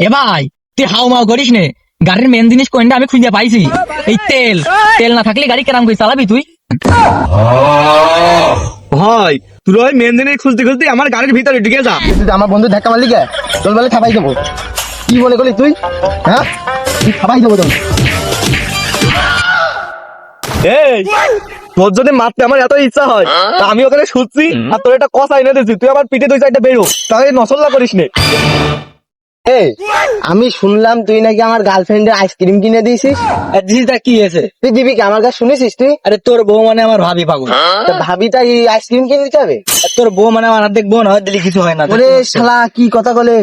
এ ভাই তুই হাও মাও করিস নে, গাড়ির মেন জিনিস কোনটা আমি খুঁজে পাইছি। এই তেল তেল না থাকলে গাড়ি কেরাম করে চালাবি তুই? ভাই তুই ওই মেন জিনিস খুঁজতে খুঁজতে আমার গাড়ির ভিতরে ঢুকে যা। তুই আমার বন্ধু ধাক্কা মারলি কে? তোর বলে খাবাই দেবো। কি মনে করলি তুই? হ্যাঁ, তুই খাবাই দেবো তোর। এই তোর যদি মারতে আমার এত ইচ্ছা হয় তা আমি ওখানে শুচ্ছি আর তোর একটা কষা এনে দিচ্ছি, তুই আমার পিঠে দুই চারটা বেরো, তাহলে নসল্লা করিস নে। এই, আমি শুনলাম তুই নাকি আমার গার্লফ্রেন্ডের আইসক্রিম কিনে দিয়েছিস। জিনিসটা কি হয়েছে? তুই দিবি কি? আমার কাছে শুনেছিস তুই? আরে তোর বউ মানে আমার ভাবি পাগল। তা ভাবিটা এই আইসক্রিম কিনে দিতে হবে? আর তোর বউ মানে আমার অর্ধেক বোন হয়, দিলে কিছু হয় না। ওরে শালা কি কথা বলে।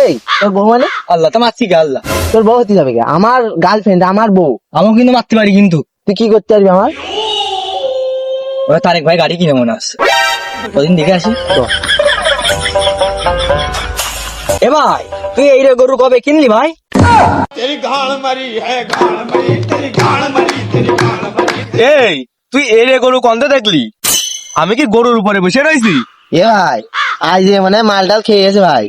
এই তোর বউ মানে? আল্লাহ তো মারছি গে আল্লাহ। তোর বউ হতে যাবে কে? আমার গার্লফ্রেন্ড, আমার বউ। আমাকে কিন্তু মারতে পারি কিন্তু। তুই কি করতে পারবি আমার? ওরা তারেক ভাই গাড়ি কিনে মনে আসছে, ওদিন দেখে আসি তো। এ ভাই তুই এই রে গরু কবে কিনলি ভাই? এই তুই এই রে গরু কন্দে দেখলি? আমি কি গরুর উপরে বসে রয়েছি? এ ভাই আজ যে মানে মালটাল খেয়ে গেছে ভাই।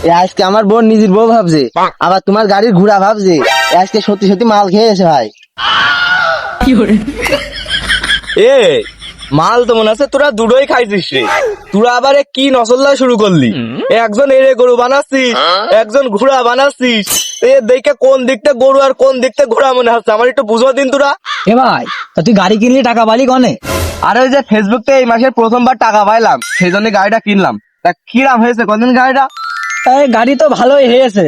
এ আজকে আমার বোন নিজের বউ ভাবছে, আবার তোমার গাড়ির ঘোড়া ভাবছে। এ আজকে সত্যি সত্যি মাল খেয়ে গেছে ভাই। এ মাল তো মনে আছে তোরা দুটোই খাইছিস রে, তোরা আবার এ কি নসল্লা শুরু করলি? একজন এরে গরু বানাচ্ছিস, একজন ঘোড়া বানাচ্ছিস। এ দেখে কোন দিকটা গরু আর কোন দিকটা ঘোড়া মনে হচ্ছে, আমার একটু বুঝো দিন তোরা। এ ভাই তা তুই গাড়ি কিনলি টাকা পালি কনে? আরে ওই যে ফেসবুকে এই মাসের প্রথমবার টাকা পাইলাম, সেই জন্য গাড়িটা কিনলাম। তা কিরাম হয়েছে কদিন গাড়িটা? এই গাড়ি তো ভালোই হয়েছে,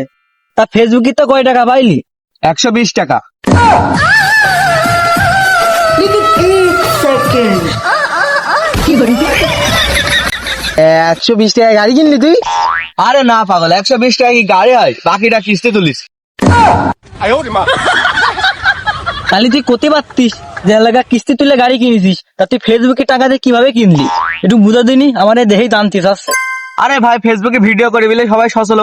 তা ফেসবুকে তো কয় টাকা পাইলি? 120 টাকা। এ 120 টাকায় গাড়ি কিনলি তুই? আরে না পাগল, 120 টাকা কি গাড়ি হয়? বাকিটা কিস্তি তুলিস। তাহলে তুই কোতে পারতিস যে এলাকা কিস্তি তুলে গাড়ি কিনেছিস, তা তুই ফেসবুকে টাকা দিয়ে কিভাবে কিনলি? একটু বুঝা দিনি, আমার দেহেই জানতিস আসছে। আরে ভাই ফেসবুকে ভিডিও করে বলে সবাই সচল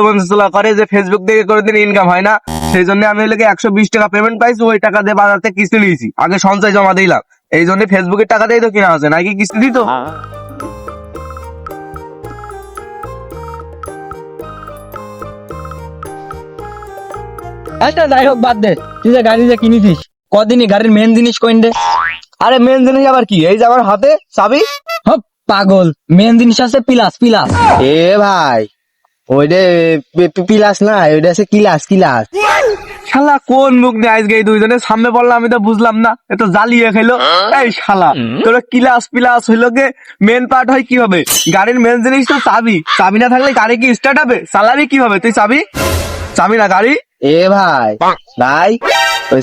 করে যে ফেসবুক থেকে কোনোদিন ইনকাম হয় না, সেই জন্য আমি হলে 120 টাকা পেমেন্ট পাইছি, ওই টাকা দিয়ে বাজার থেকে কিস্তি নিয়েছি, আগে সঞ্চয় জমা দিলাম। এই জন্য ফেসবুকের টাকা দিয়ে তো কিনা আছে, নাকি কিস্তি দিত? আচ্ছা যাই হোক বাদ দে, তুই যে গাড়ি যে কিনেছিস কদিনই গাড়ির মেন জিনিস কইন দে। আরে মেন জিনিস আবার কি? এই যে আমার হাতে চাবি। হপ পাগল, মেন জিনিস আছে পিলাস পিলাস। এ ভাই ওইটা পিলাস না, ওইটা আছে কিলাস কিলাস। শালা কোন মুখ দিয়ে আজকে এই দুইজনের সামনে পড়লো আমি তো বুঝলাম না, এ তো জ্বালিয়ে খেলো। এই শালা তোর কিলাস পিলাস হইলো গে মেন পার্ট হয় কি হবে? গাড়ির মেন জিনিস তো চাবি, চাবি না থাকলে গাড়ি কি স্টার্ট হবে? চালাবি কি হবে তুই? চাবি চাবি না গাড়ি। এ ভাই ভাই ওই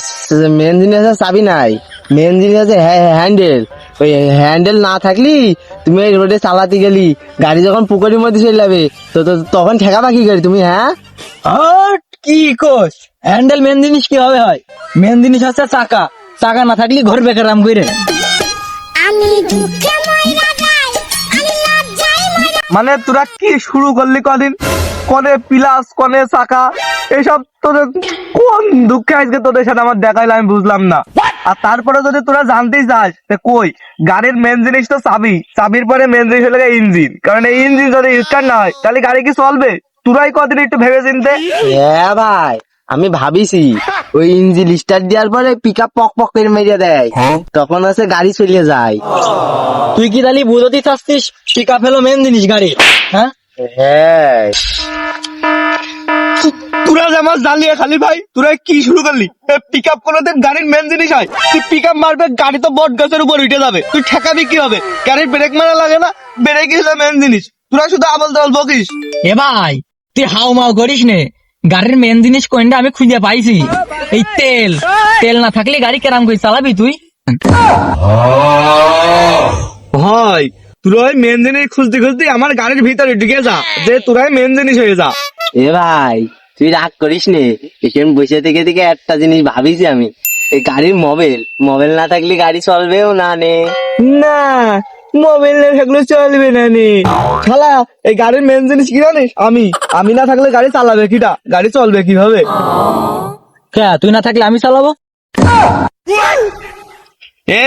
মেন জিনিস আছে চাবি নাই, মেন জিনিস আছে হ্যান্ডেল। ওই হ্যান্ডেল না থাকলি তুমি এই রোডে চালাতে গেলি, গাড়ি যখন পুকুরের মধ্যে চলে যাবে তো তখন ঠেকাবা কি গাড়ি তুমি? হ্যাঁ হট কি কোস, হ্যান্ডেল মেন জিনিস কি হবে হয়? মেন জিনিস আছে চাকা, চাকা না থাকলে ঘর বেকারাম কইরে। আমি দুঃখে মইরা যাই, আমি লজ্জায় মইরা মানে তোরা কি শুরু করলি কদিন? কনে পিলাস কনে চাকা, এসব তোদের কোন দুঃখে আজকে তোদের সাথে আমার দেখাইলে আমি বুঝলাম না। আর তারপরে যদি তোরা জানতেই চাস কই গাড়ির মেন জিনিস তো চাবি, চাবির পরে মেন জিনিস হলো ইঞ্জিন, কারণ এই ইঞ্জিন যদি স্টার্ট না হয় তাহলে গাড়ি কি চলবে? তোরাই কদিন একটু ভেবে চিনতে। হ্যাঁ ভাই আমি ভাবিছি ওই ইঞ্জিন স্টার্ট দেওয়ার পরে পিক আপ পক পক করে মেরে দেয়, তখন আছে গাড়ি চলে যায়। তুই কি তাহলে বুঝতে চাচ্ছিস টিকা ফেলো মেন জিনিস গাড়ি? হ্যাঁ হ্যাঁ তোরা যে আমার জ্বালিয়ে খালি ভাই, তোরা কি শুরু করলি? পিক আপ কোনোদিন গাড়ির মেন জিনিস হয়? তুই পিক আপ মারবে গাড়ি তো বট গাছের উপর উঠে যাবে, তুই ঠেকাবি কি হবে? গাড়ির ব্রেক মারা লাগে না? ব্রেক হলো মেন জিনিস, তোরা শুধু আবল তাবল বকিস। এ ভাই তুই হাও মাও করিস নে, গাড়ির মেন জিনিস কোনটা আমি খুঁজে পাইছি। এই তেল তেল না থাকলে গাড়ি কেরাম করে চালাবি তুই? ভাই তোরাই মেন জিনিস খুঁজতে খুঁজতে আমার গাড়ির ভিতরে ঢুকে যা, যে তোরাই মেন জিনিস হয়ে যা। এ ভাই তুই রাগ করিস নে, এখানে বসে থেকে থেকে একটা জিনিস ভাবিছি আমি, এই গাড়ির মোবাইল মোবাইল না থাকলে গাড়ি চলবেও না নে। না মোবাইল না থাকলে চলবে না নে শালা, এই গাড়ির মেন জিনিস কি জানিস? আমি না থাকলে গাড়ি চালাবে কিটা? গাড়ি চলবে কিভাবে? কে তুই না থাকলে আমি চালাবো?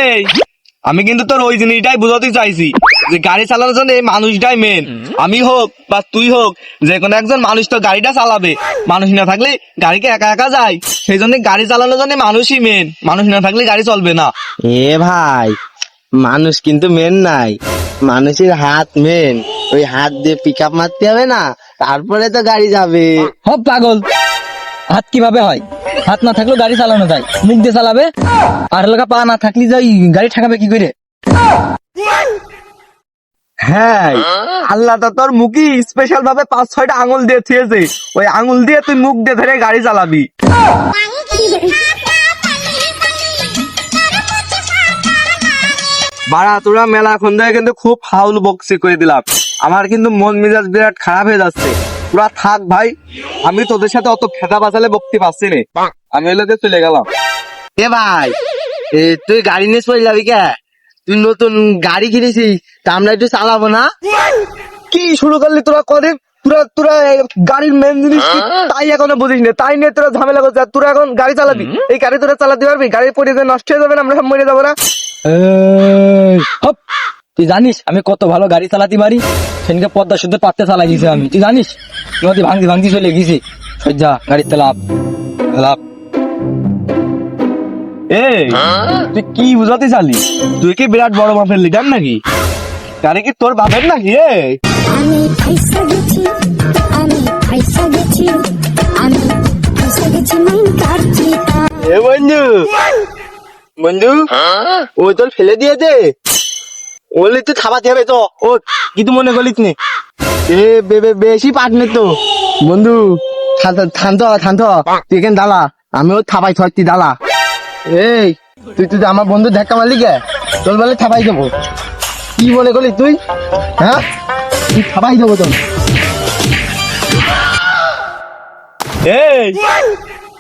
এই আমি কিন্তু তোর ওই জিনিসটাই বুঝাতে চাইছি যে গাড়ি চালানোর জন্য এই মানুষটাই মেন। আমি হোক বা তুই হোক, যে কোনো একজন মানুষ তো গাড়িটা চালাবে। মানুষ না থাকলে গাড়িকে একা একা যায়, সেই জন্য গাড়ি চালানোর জন্য মানুষই মেন। মানুষ না থাকলে গাড়ি চলবে না। এ ভাই, মানুষ কিন্তু মেন নাই, মানুষের হাত মেন। ওই হাত দিয়ে পিক আপ মারতে হবে না, তারপরে তো গাড়ি যাবে। হব পাগল, হাত কিভাবে হয়? হাত না থাকলেও গাড়ি চালানো যায়, মুখ দিয়ে চালাবে। আর এলাকা পা না থাকলে যাই গাড়ি ঠেকাবে কি করে? হ্যাঁ, আল্লাহ তো তোর মুখই স্পেশাল ভাবে 5-6টা আঙুল দিয়ে থিয়েছে। ওই আঙুল দিয়ে তুই মুখ দিয়ে ধরে গাড়ি চালাবি। বাড়া, তোরা মেলা এখন থেকে কিন্তু খুব ফাউল বক্সি করে দিলাম। আমার কিন্তু মন মেজাজ বিরাট খারাপ হয়ে যাচ্ছে। তোরা থাক ভাই, আমি তোদের সাথে অত ফেদা বাজালে বকতে পারছি না। আমি এলাকে চলে গেলাম। এ ভাই, তুই গাড়ি নিয়ে চলে যাবি কে? তুই নতুন গাড়ি কিনেছিস, তা আমরা একটু চালাবো না? কি শুরু করলি তোরা কদিন? তোরা এই গাড়ির মেন জিনিস কি তাই এখনো বুঝিস না, তাই নিয়ে তোরা ঝামেলা করছিস। আর তোরা এখন গাড়ি চালাবি, এই গাড়ি তোরা চালাতে পারবি? গাড়ির পরিবেশ নষ্ট হয়ে যাবে না, আমরা সব মরে যাবো না? এই, হপ, তুই জানিস আমি কত ভালো গাড়ি চালাতে পারি? সেদিনকে পদ্মা শুদ্ধ পাত্তে চালাই গেছি আমি, তুই জানিস? নদী ভাঙতি ভাঙতি চলে গেছি। সজ্জা গাড়িতে লাভ লাভ। এই, তুই কি বুঝাতে চালি? তুই কি বিরাট বড় মাপের লিডার নাকি? গাড়ি কি তোর বাপের নাকি? আমি ফাইসা গেছি, আমি ফাইসা গেছি, আমি ফাইসা গেছি মাইন কাটছি। এ বন্ধু, বন্ধু, ও তোর ফেলে দিয়েছে। ওলি তুই থামাতে হবে তো। ও কিন্তু মনে করিস নি, এ বেশি পাটনে তো। বন্ধু, থান্ত, তুই এখানে দালা, আমি ও থাপাই থাকতি দালা। এই, তুই আমার বন্ধু ধাক্কা মারলি কে? তোর বলে থাপাই দেবো। কি মনে করলি তুই? হ্যাঁ, তুই থাপাই দেবো তোর। এই,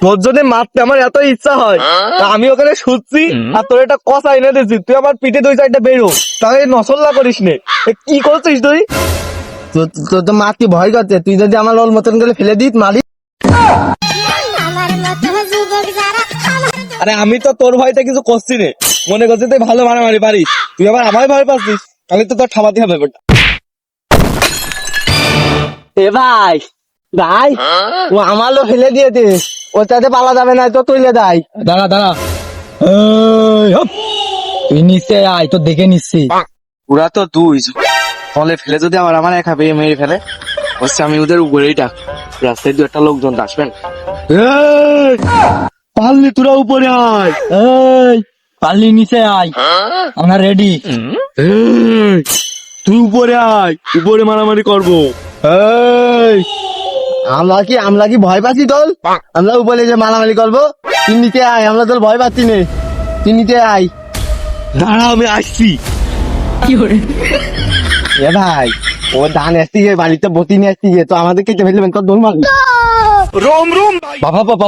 তোর যদি মারতে আমার এত ইচ্ছা হয়, তা আমি ওখানে শুচ্ছি আর তোর একটা কষা এনে দিচ্ছি, তুই আমার পিঠে 2 সাইডটা বেরো। তাহলে নসল্লা করিস নে। কি করছিস তুই? তোর তো মারতে ভয় করছে। তুই যদি আমার ওর মতন করে ফেলে দিস মারি। আমার মতো যুবক যারা আমার আরে আমি তো তোর ভয়তে কিছু করছি নে, মনে করছি তুই ভালো মারামারি পারিস, তুই আবার আমায় ভয় পাচ্ছিস। তাহলে তো তোর ঠামাতে হবে ব্যাপারটা। এ ভাই, ও আমারও ফেলে দিয়েছে, ওটাতে পালা যাবে না, তো তুইলে দেয়। দাঁড়া দাঁড়া, এই, হপ, তুই নিচে আয়, তো দেখে নিচ্ছি। ওরা তো দুই ফলে ফেলে যদি আমার একা পেয়ে মেরে ফেলে, হচ্ছে আমি ওদের উপরেই ডাক। রাস্তায় 2-1 লোকজন আসবেন। পারলে তোরা উপরে আয়। এই, পারলি নিচে আয়, আমরা রেডি। তুই উপরে আয়, উপরে মারামারি করবো। আমরা কি ভয় পাচ্ছি তোর? আমরা উপরে যে মারামারি করবো? তুই নিচে আয়, আমরা তোর ভয় পাচ্ছি নে। তুই নিচে আয়। দাঁড়া, আমি আসছি। এ ভাই, ও ধান আসতে গিয়ে বাড়িতে বতি নিয়ে আসতে গিয়ে তো আমাদের কেটে ফেলবেন, তোর দৌড় মারবি। রোম রোম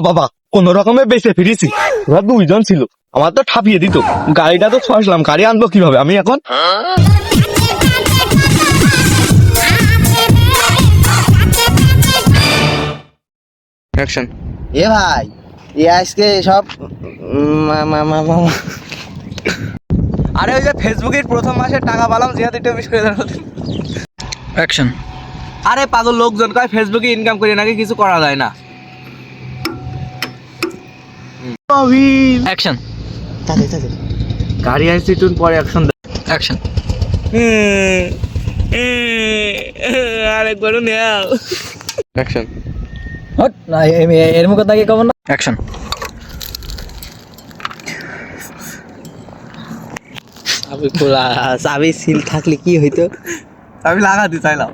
বাবা, কোন রকমে বেঁচে ফিরেছি। ওরা 2জন ছিল, আমার তো ঠাপিয়ে দিত। গাড়িটা তো ছসলাম, গাড়ি আনবো কিভাবে আমি এখন? অ্যাকশন। এ ভাই, এ আজকে সব আরে ওই যে ফেসবুকের প্রথম মাসে টাকা পেলাম, জিয়াতে একটু বেশি করে দাঁড়াতে। অ্যাকশন। আরে পাগল, লোকজন কয় ফেসবুকে ইনকাম করে নাকি কিছু করা যায় না। অ্যাকশন। গাড়ি আসছি, একটু পরে অ্যাকশন। অ্যাকশন। আরেকবারও নেও। অ্যাকশন। হট, না এর মুখে তাকিয়ে কব না। অ্যাকশন। চাবি সিল থাকলে কি হইতো? আমি লাগাতে চাইলাম।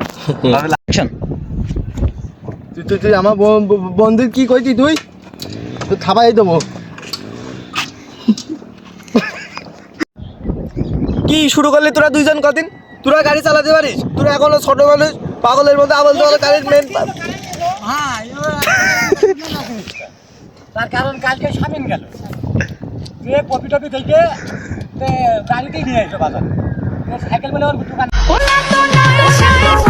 অ্যাকশন। তুই আমার বন্ধু কি কইতি? তুই তো থাবাই দেবো। কি শুরু করলি তোরা 2জন কদিন? তোরা গাড়ি চালাতে পারিস? তোরা এখনো ছোট মানুষ, পাগলের মধ্যে আবল তাবল গাড়ির মেন। তার কারণ কালকে স্বামীন গেল, যে কপি টপি থেকে গাড়িতেই নিয়ে আসবে বাজার, সাইকেল বলে ওর দোকান। ওলা তো নয়